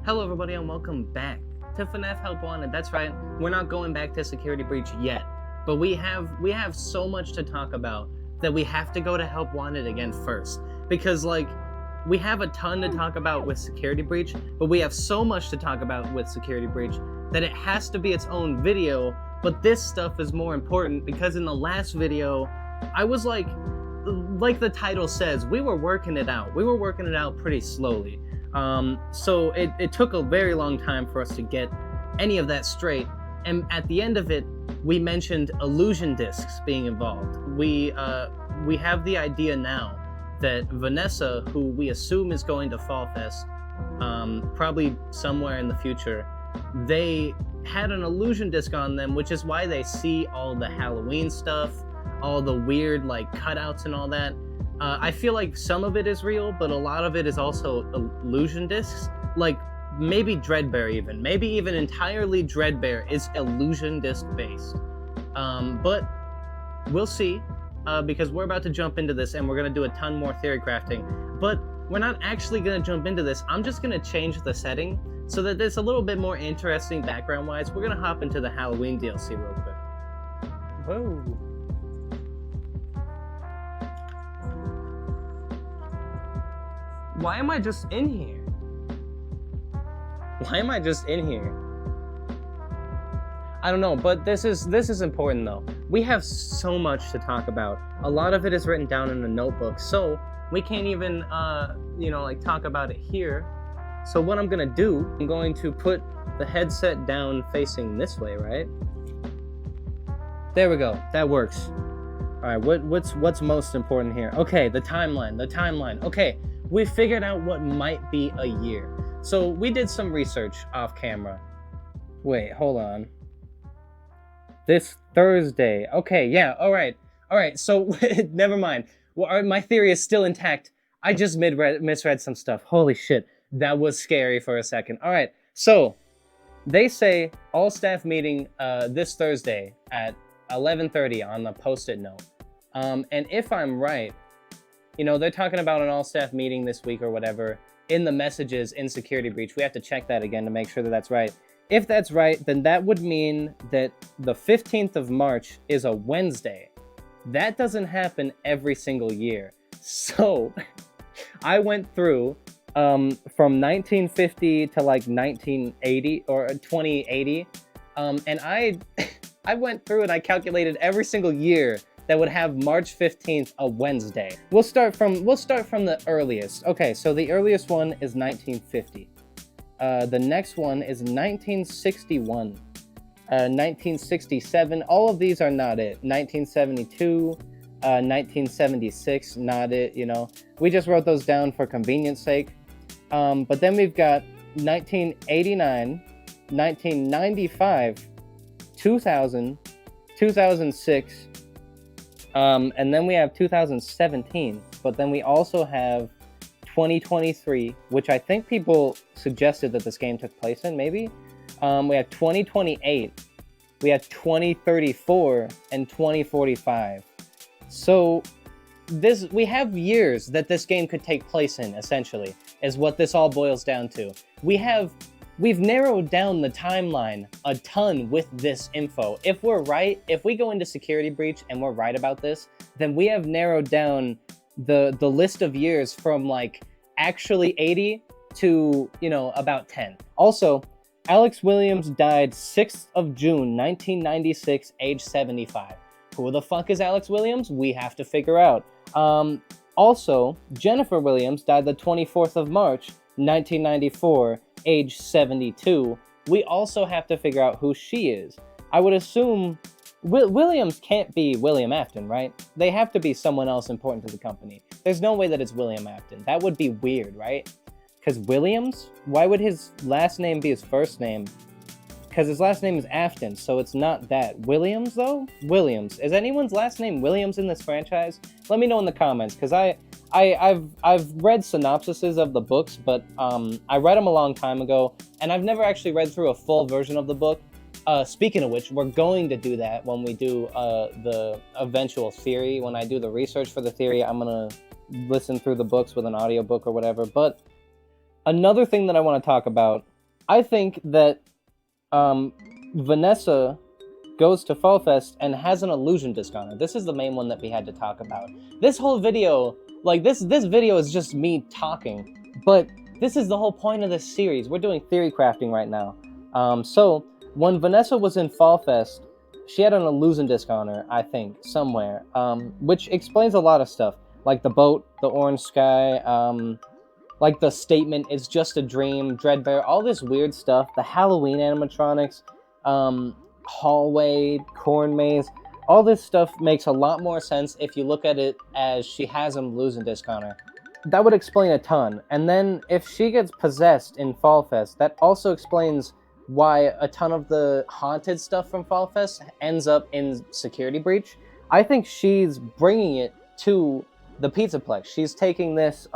Hello everybody and welcome back to FNAF Help Wanted. That's right, we're not going back to Security Breach yet, but we have so much to talk about that we have to go to Help Wanted again first. Because we have a ton to talk about with Security Breach, but we have so much to talk about with Security Breach that it has to be its own video, but this stuff is more important because in the last video, I was like the title says, we were working it out. We were working it out pretty slowly. So it took a very long time for us to get any of that straight, and at the end of it, we mentioned illusion discs being involved. We have the idea now that Vanessa, who we assume is going to Fall Fest, probably somewhere in the future, they had an illusion disc on them, which is why they see all the Halloween stuff, all the weird cutouts and all that. I feel like some of it is real, but a lot of it is also illusion discs. Like maybe Dreadbear even. Maybe even entirely Dreadbear is illusion disc based. But we'll see, because we're about to jump into this and we're going to do a ton more theory crafting. But we're not actually going to jump into this. I'm just going to change the setting so that it's a little bit more interesting background-wise. We're going to hop into the Halloween DLC real quick. Whoa. Why am I just in here? Why am I just in here? I don't know, but this is important though. We have so much to talk about. A lot of it is written down in a notebook, so we can't even talk about it here. So what I'm gonna do, I'm going to put the headset down facing this way, right? There we go. That works. All right. What's most important here? Okay, the timeline. Okay. We figured out what might be a year. So we did some research off camera. Wait, hold on. This Thursday. Okay, yeah, all right. So never mind. Well, my theory is still intact. I just misread some stuff. Holy shit, that was scary for a second. All right, so they say all staff meeting this Thursday at 11:30 on the post-it note. And if I'm right, they're talking about an all-staff meeting this week or whatever in the messages in Security Breach. We have to check that again to make sure that that's right. If that's right, then that would mean that the 15th of March is a Wednesday. That doesn't happen every single year. So I went through from 1950 to 1980 or 2080, and I went through and I calculated every single year that would have March 15th a Wednesday. We'll start from the earliest. Okay, so the earliest one is 1950. The next one is 1961. 1967, all of these are not it. 1972, 1976, not it, We just wrote those down for convenience sake. But then we've got 1989, 1995, 2000, 2006, and then we have 2017, but then we also have 2023, which I think people suggested that this game took place in, maybe. We have 2028, we have 2034, and 2045. So we have years that this game could take place in, essentially, is what this all boils down to. We've narrowed down the timeline a ton with this info. If we're right, if we go into Security Breach and we're right about this, then we have narrowed down the list of years from actually 80 to, about 10. Also, Alex Williams died 6th of June, 1996, age 75. Who the fuck is Alex Williams? We have to figure out. Also, Jennifer Williams died the 24th of March, 1994, age 72. We also have to figure out who she is. I would assume Williams can't be William Afton, right? They have to be someone else important to the company. There's no way that it's William Afton. That would be weird, right? Because Williams? Why would his last name be his first name? Because his last name is Afton, so it's not that. Williams, though? Williams. Is anyone's last name Williams in this franchise? Let me know in the comments, because I've read synopsises of the books, but I read them a long time ago, and I've never actually read through a full version of the book. Speaking of which, we're going to do that when we do the eventual theory. When I do the research for the theory, I'm going to listen through the books with an audiobook or whatever. But another thing that I want to talk about I think that Vanessa goes to Fall Fest and has an illusion disc on her. This is the main one that we had to talk about. This whole video, like this video is just me talking, but this is the whole point of this series. We're doing theory crafting right now. So when Vanessa was in Fall Fest, she had an illusion disc on her, I think, somewhere, which explains a lot of stuff, like the boat, the orange sky, like the statement, "It's just a dream," Dreadbear, all this weird stuff, the Halloween animatronics, hallway, corn maze, all this stuff makes a lot more sense if you look at it as she has an illusion disc on her. That would explain a ton. And then if she gets possessed in Fall Fest, that also explains why a ton of the haunted stuff from Fall Fest ends up in Security Breach. I think she's bringing it to the Pizzaplex. She's taking this,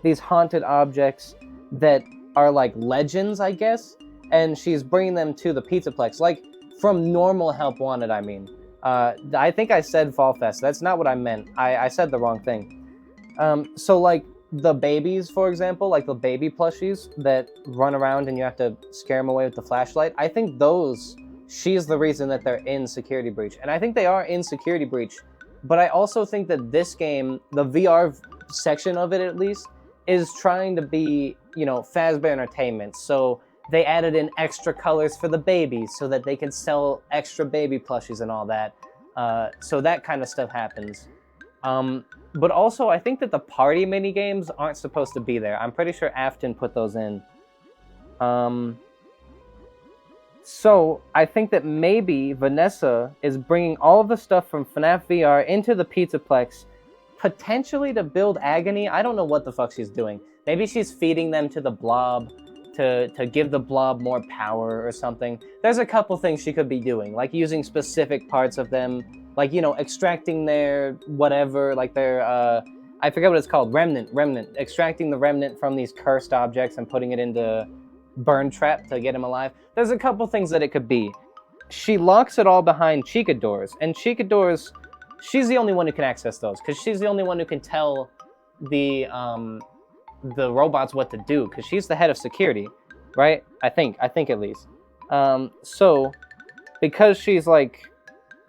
these haunted objects that are like legends, I guess, and she's bringing them to the Pizzaplex, like from normal Help Wanted, I mean. I think I said Fall Fest. That's not what I meant. I said the wrong thing. So like the babies, for example, like the baby plushies that run around and you have to scare them away with the flashlight, I think those, she's the reason that they're in Security Breach. And I think they are in Security Breach, but I also think that this game, the VR section of it at least, is trying to be, you know, Fazbear Entertainment. So they added in extra colors for the babies so that they could sell extra baby plushies and all that. So that kind of stuff happens. But also, I think that the party mini games aren't supposed to be there. I'm pretty sure Afton put those in. So I think that maybe Vanessa is bringing all of the stuff from FNAF VR into the Pizzaplex, potentially to build agony. I don't know what the fuck she's doing. Maybe she's feeding them to the blob to give the blob more power or something. There's a couple things she could be doing, like using specific parts of them, like, you know, extracting their whatever, like their, I forget what it's called, remnant, extracting the remnant from these cursed objects and putting it into Burn Trap to get him alive. There's a couple things that it could be. She locks it all behind Chica doors, and Chica doors, she's the only one who can access those, because she's the only one who can tell the robots what to do, because she's the head of security, right? I think at least. So, because she's like,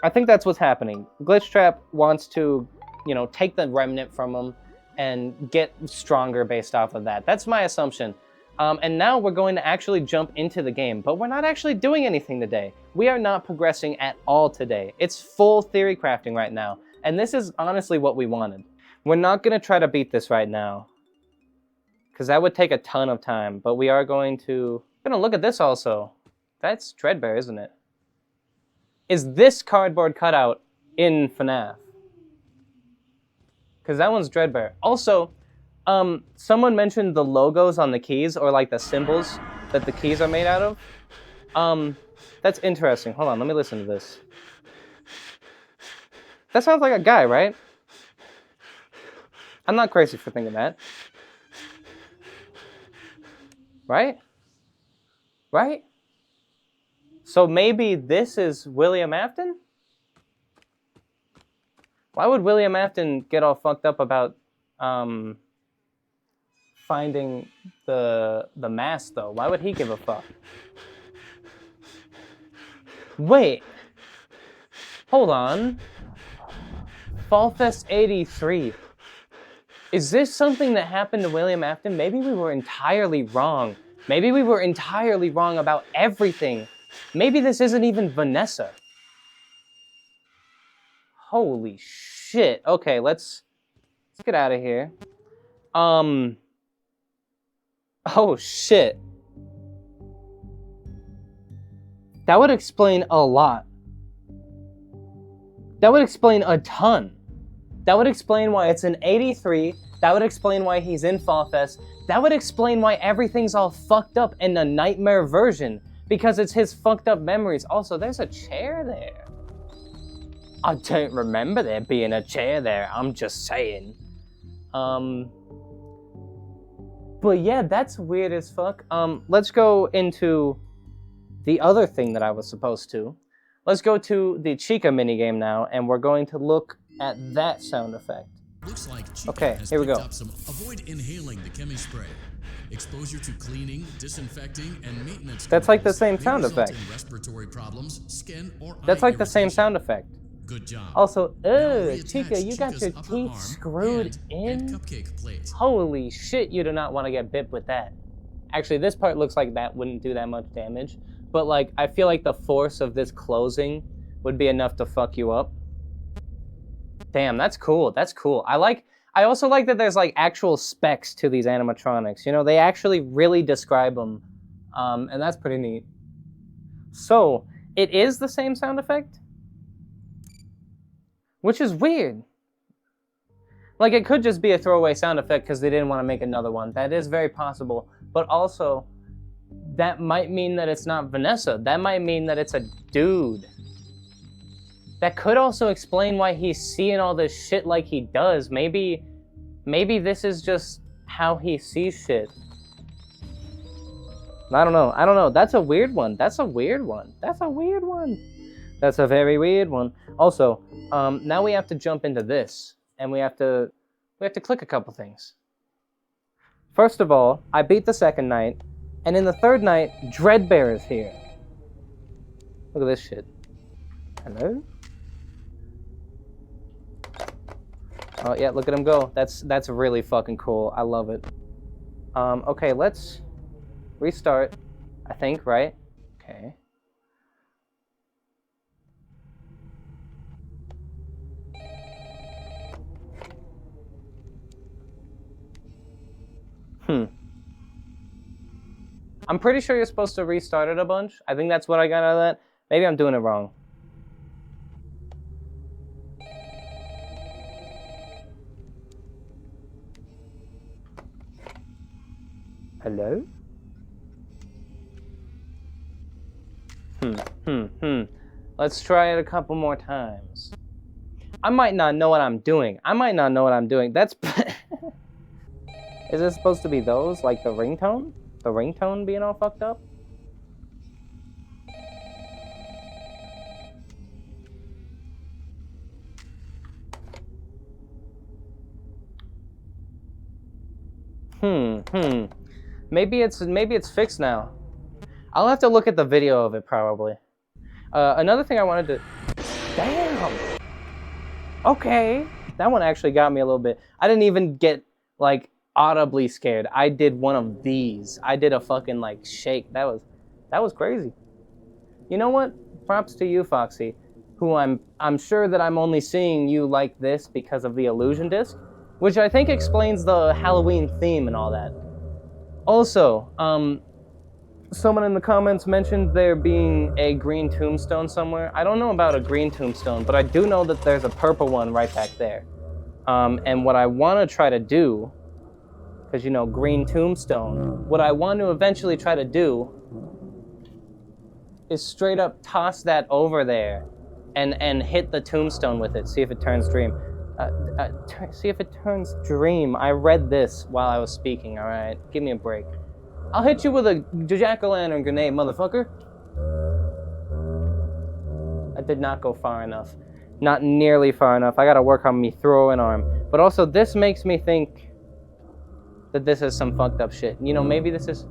I think that's what's happening. Glitchtrap wants to, you know, take the remnant from him and get stronger based off of that. That's my assumption. And now we're going to actually jump into the game, but we're not actually doing anything today. We are not progressing at all today. It's full theory crafting right now, and this is honestly what we wanted. We're not going to try to beat this right now, because that would take a ton of time, but we are going to look at this also. That's Dreadbear, isn't it? Is this cardboard cutout in FNAF? Because that one's Dreadbear. Also, someone mentioned the logos on the keys, or like the symbols that the keys are made out of. That's interesting. Hold on, let me listen to this. That sounds like a guy, right? I'm not crazy for thinking that. Right? Right? So maybe this is William Afton? Why would William Afton get all fucked up about finding the mask, though? Why would he give a fuck? Wait. Hold on. Fall Fest 83. Is this something that happened to William Afton? Maybe we were entirely wrong. Maybe we were entirely wrong about everything. Maybe this isn't even Vanessa. Holy shit. Okay, let's get out of here. Oh shit. That would explain a lot. That would explain a ton. That would explain why it's an 83. That would explain why he's in Fall Fest. That would explain why everything's all fucked up in a nightmare version. Because it's his fucked up memories. Also, there's a chair there. I don't remember there being a chair there. I'm just saying. But yeah, that's weird as fuck. Let's go into the other thing that I was supposed to. Let's go to the Chica minigame now, and we're going to look at that sound effect. Looks like Chica Okay, has here we picked go. up some. Avoid inhaling the chemi spray. Exposure to cleaning, disinfecting, and maintenance. That's like the chemicals same may sound result effect. in respiratory problems, skin, or That's eye like the same irritation. sound effect. Good job. Also, Now reattach Chica, you got Chica's your upper teeth arm, screwed hand, and in? cupcake plate. Holy shit, you do not want to get bit with that. Actually, this part looks like that wouldn't do that much damage. But, like, I feel like the force of this closing would be enough to fuck you up. Damn, that's cool. That's cool. I also like that there's, like, actual specs to these animatronics. You know, they actually really describe them. And that's pretty neat. So, it is the same sound effect? Which is weird. Like, it could just be a throwaway sound effect because they didn't want to make another one. That is very possible. But also, that might mean that it's not Vanessa. That might mean that it's a dude. That could also explain why he's seeing all this shit like he does. Maybe this is just how he sees shit. I don't know. That's a weird one. That's a weird one. That's a weird one. That's a very weird one. Also, now we have to jump into this. And we have to click a couple things. First of all, I beat the second night, and in the third night, Dreadbear is here. Look at this shit. Hello? Oh yeah, look at him go. That's really fucking cool. I love it. Okay, let's restart. I think, right? Okay. I'm pretty sure you're supposed to restart it a bunch. I think that's what I got out of that. Maybe I'm doing it wrong. Hello? Let's try it a couple more times. I might not know what I'm doing. That's... Is it supposed to be those? Like the ringtone? The ringtone being all fucked up? Maybe it's fixed now. I'll have to look at the video of it probably. Another thing I wanted to... Damn! Okay. That one actually got me a little bit. I didn't even get, like, audibly scared. I did one of these. I did a fucking, like, shake. That was crazy. You know what? Props to you, Foxy, who I'm sure that I'm only seeing you like this because of the illusion disc, which I think explains the Halloween theme and all that. Also, someone in the comments mentioned there being a green tombstone somewhere. I don't know about a green tombstone, but I do know that there's a purple one right back there. And what I want to try to do, because, you know, green tombstone, what I want to eventually try to do is straight up toss that over there and hit the tombstone with it. See if it turns dream. See if it turns dream. I read this while I was speaking, all right? Give me a break. I'll hit you with a jack-o'-lantern grenade, motherfucker. I did not go far enough. Not nearly far enough. I gotta work on me throwing arm. But also, this makes me think that this is some fucked up shit. You know, maybe this is...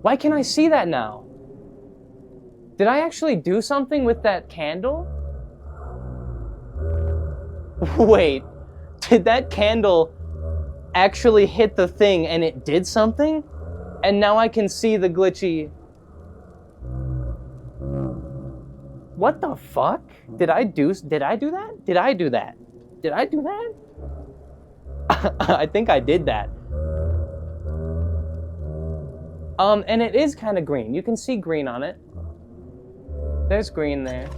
Why can I see that now? Did I actually do something with that candle? Wait, did that candle actually hit the thing and it did something? And now I can see the glitchy... What the fuck? Did I do that? Did I do that? Did I do that? I think I did that. And it is kind of green. You can see green on it. There's green there.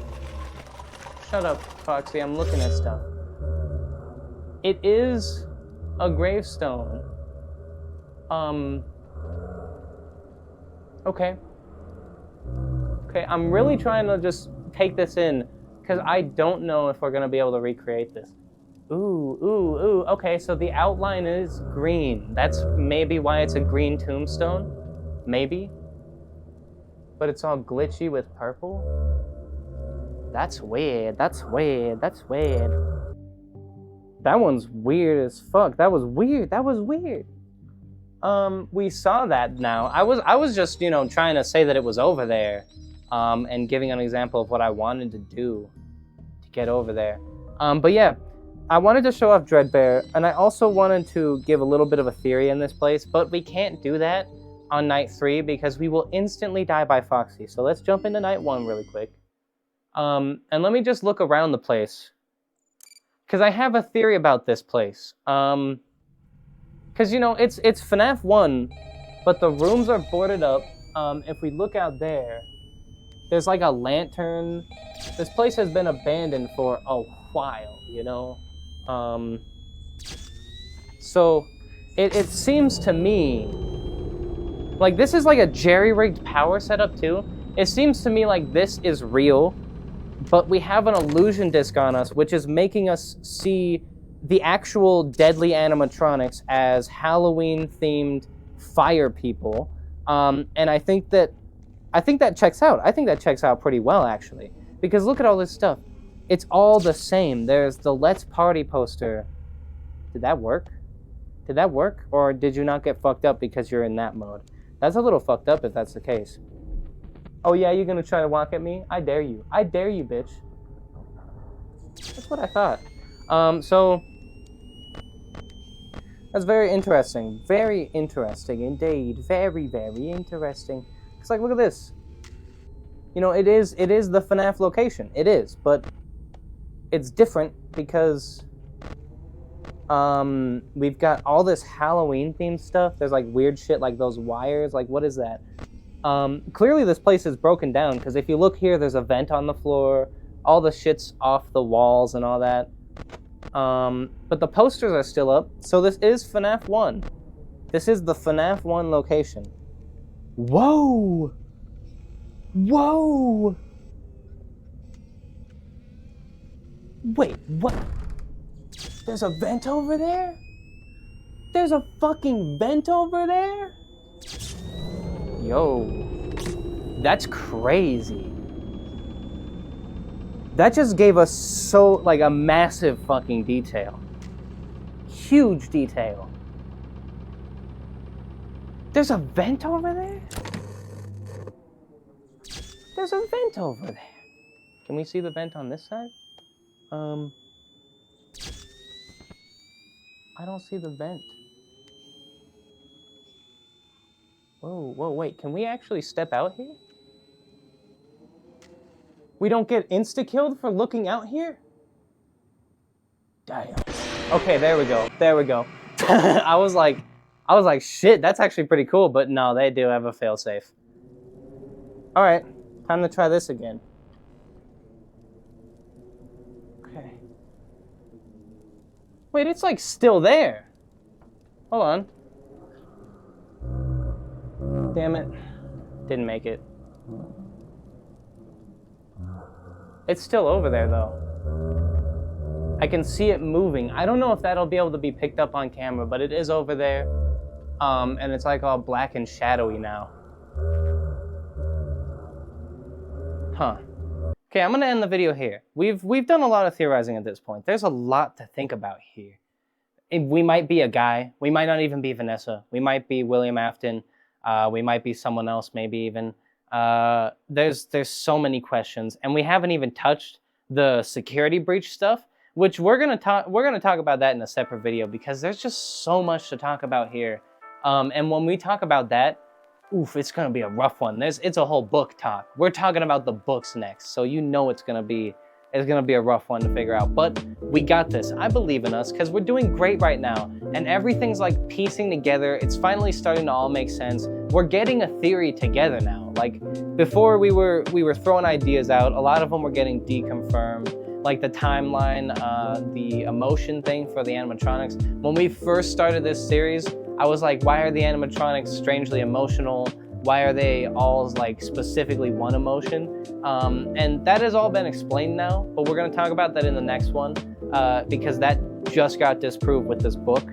Shut up, Foxy. I'm looking at stuff. It is a gravestone. Okay. Okay, I'm really trying to just take this in because I don't know if we're going to be able to recreate this. Ooh. Okay, so the outline is green. That's maybe why it's a green tombstone. Maybe. But it's all glitchy with purple? That's weird. That one's weird as fuck. That was weird. That was weird. We saw that now. I was just, you know, trying to say that it was over there, and giving an example of what I wanted to do to get over there. But yeah, I wanted to show off Dreadbear, and I also wanted to give a little bit of a theory in this place, but we can't do that on night 3 because we will instantly die by Foxy. So let's jump into night 1 really quick. And let me just look around the place, because I have a theory about this place. Because, you know, it's FNAF 1, but the rooms are boarded up. If we look out there, there's like a lantern. This place has been abandoned for a while, you know? So it seems to me like this is like a jerry-rigged power setup too. It seems to me like this is real, but we have an illusion disc on us, which is making us see the actual deadly animatronics as Halloween-themed fire people. And I think that checks out. I think that checks out pretty well, actually. Because look at all this stuff. It's all the same. There's the Let's Party poster. Did that work? Did that work? Or did you not get fucked up because you're in that mode? That's a little fucked up if that's the case. Oh yeah, you're gonna try to walk at me? I dare you. I dare you, bitch. That's what I thought. So that's very interesting. Very interesting indeed. Very, very interesting. It's like, look at this. You know, it is the FNAF location. It is, but it's different because we've got all this Halloween themed stuff. There's like weird shit like those wires. Like, what is that? Clearly this place is broken down because if you look here, there's a vent on the floor. All the shit's off the walls and all that. But the posters are still up. So this is FNAF 1. This is the FNAF 1 location. Whoa! Whoa! Wait, what? There's a vent over there? There's a fucking vent over there? Yo, that's crazy. That just gave us so, like, a massive fucking detail. Huge detail. There's a vent over there? There's a vent over there. Can we see the vent on this side? I don't see the vent. Whoa, wait, can we actually step out here? We don't get insta-killed for looking out here? Damn. Okay, there we go. I was like, shit, that's actually pretty cool, but no, they do have a failsafe. All right, time to try this again. Okay. Wait, it's like still there. Hold on. Damn it. Didn't make it. It's still over there though. I can see it moving. I don't know if that'll be able to be picked up on camera, but it is over there. And it's like all black and shadowy now. Huh. Okay, I'm gonna end the video here. We've done a lot of theorizing at this point. There's a lot to think about here. We might be a guy. We might not even be Vanessa. We might be William Afton. We might be someone else, maybe even. There's so many questions, and we haven't even touched the security breach stuff, which we're gonna talk about that in a separate video because there's just so much to talk about here. And when we talk about that, oof, it's gonna be a rough one. It's a whole book talk. We're talking about the books next, so you know it's gonna be a rough one to figure out. But we got this. I believe in us because we're doing great right now, and everything's like piecing together. It's finally starting to all make sense. We're getting a theory together now. Like before, we were throwing ideas out. A lot of them were getting deconfirmed. Like the timeline, the emotion thing for the animatronics. When we first started this series, I was like, why are the animatronics strangely emotional? Why are they all like specifically one emotion? And that has all been explained now, but we're gonna talk about that in the next one because that just got disproved with this book.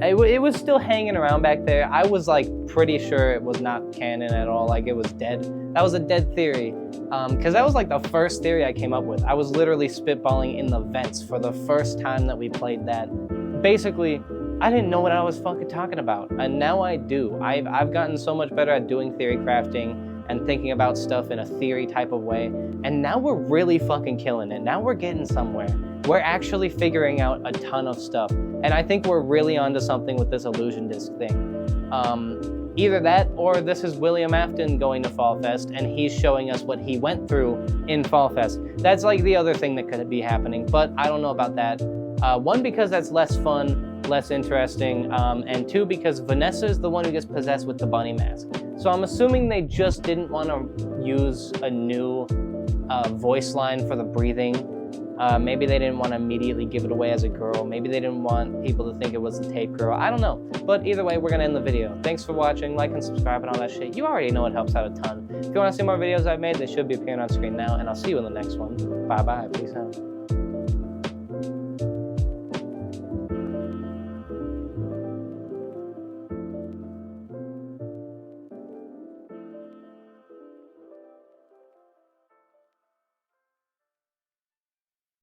It was still hanging around back there. I was like pretty sure it was not canon at all, like it was dead. That was a dead theory, because that was like the first theory I came up with. I was literally spitballing in the vents for the first time that we played that. Basically, I didn't know what I was fucking talking about, and now I do. I've gotten so much better at doing theory crafting and thinking about stuff in a theory type of way, and now we're really fucking killing it. Now we're getting somewhere. We're actually figuring out a ton of stuff, and I think we're really onto something with this illusion disc thing. Either that, or this is William Afton going to Fall Fest, and he's showing us what he went through in Fall Fest. That's like the other thing that could be happening, but I don't know about that. One, because that's less fun, less interesting, and two, because Vanessa is the one who gets possessed with the bunny mask. So I'm assuming they just didn't want to use a new voice line for the breathing. Maybe they didn't want to immediately give it away as a girl. Maybe they didn't want people to think it was the tape girl. I don't know. But either way, we're going to end the video. Thanks for watching. Like and subscribe and all that shit. You already know it helps out a ton. If you want to see more videos I've made, they should be appearing on screen now. And I'll see you in the next one. Bye-bye. Peace out.